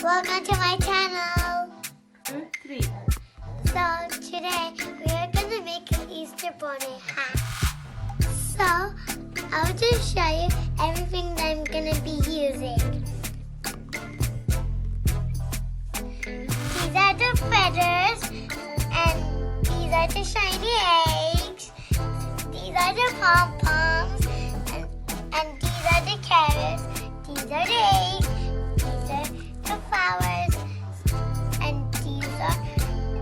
Welcome to my channel. 3. So today we are gonna make an Easter bonnet hat. So I'll just show you everything that I'm gonna be using. These are the feathers, and these are the shiny eggs. These are the pom-poms, and these are the carrots. These are the eggs. These are the flowers, and these are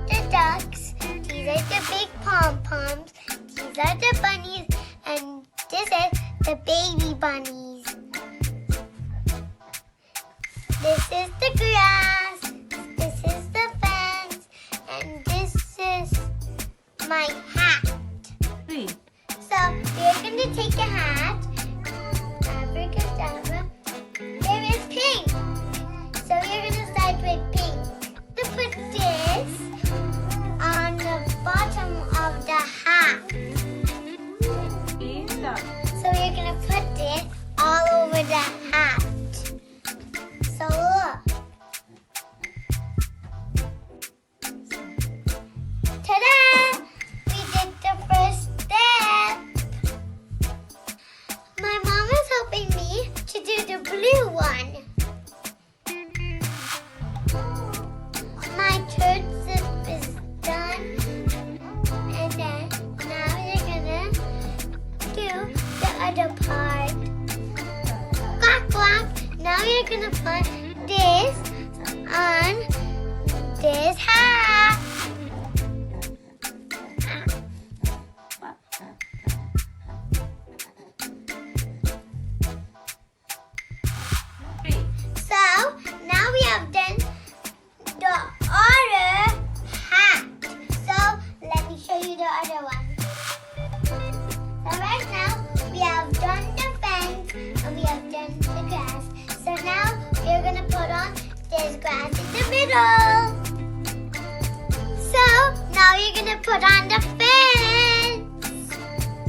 the ducks. These are the big pom-poms. These are the bunnies, and this is the baby bunnies. This is the grass. This is the fence, and this is my hat. 3. So we're going to take a hat. Abracadabra. There is pink. So we're going to start with pink. To put this on the bottom of the hat. So we're going to put this all over the hat. So look. Ta-da! We did the first step. My mom is helping me to do the blue one. My third zip is done. And then now we're gonna do the other part. Quack quack. Now we're gonna put this on this hat. So now we have done the other hat. So let me show you the other one. So right now we have done the fence and we have done the grass. So now we're gonna put on this grass in the middle. So now you're gonna put on the fence.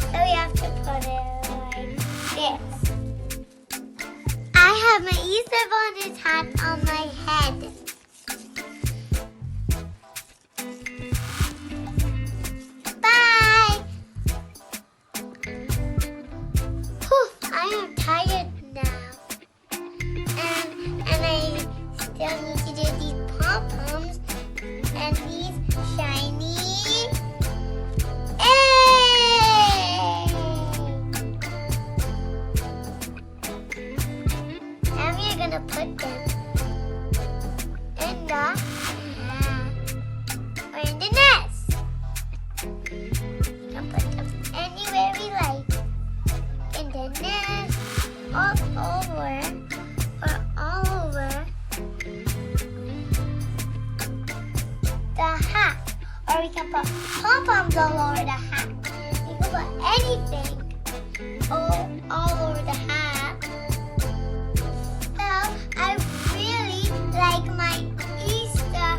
So we have to put it like this. I have my Easter bonnet hat on my head. Bye! Whew, I am tired now. And I still need to do these pom-poms and these shiny eggs. Now we're gonna put them in the hat or in the nest. We can put them anywhere we like. In the nest, all over the hat. Or we can put pom-poms all over the hat. We can put anything all over the hat. So I really like my Easter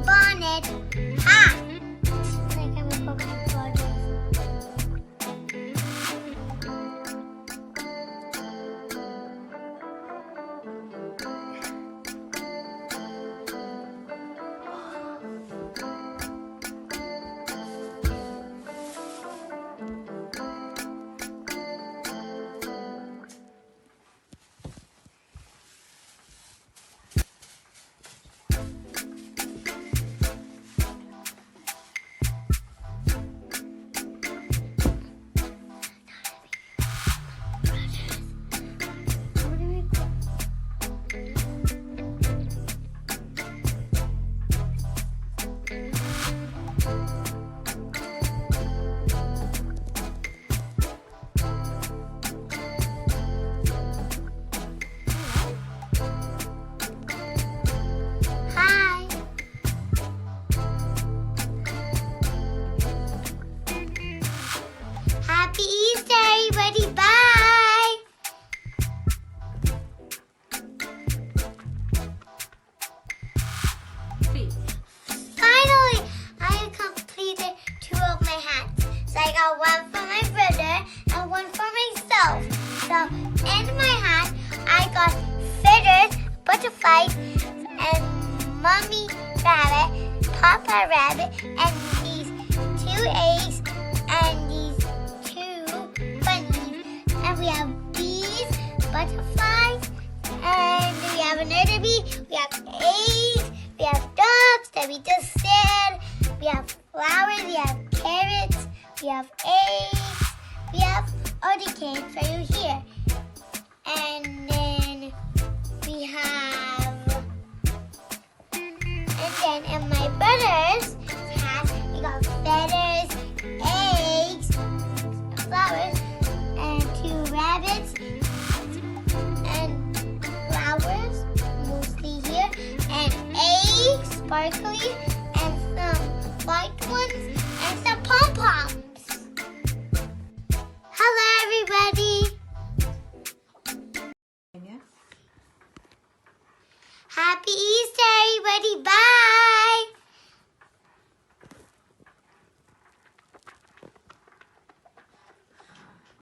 bonnet hat. Like I'm gonna put my photos. Mommy rabbit, Papa rabbit, and these 2 eggs, and these 2 bunnies. And we have bees, butterflies, and we have another bee. We have eggs, we have dogs that we just said. We have flowers, we have carrots, we have eggs, we have other cakes right here. And then we have, and then in my brother's hat, we got feathers, eggs, flowers, and 2 rabbits, and flowers, mostly here, and eggs, sparkly, and some white ones, and some pom-poms. Hello, everybody. Yeah. Happy Easter, everybody.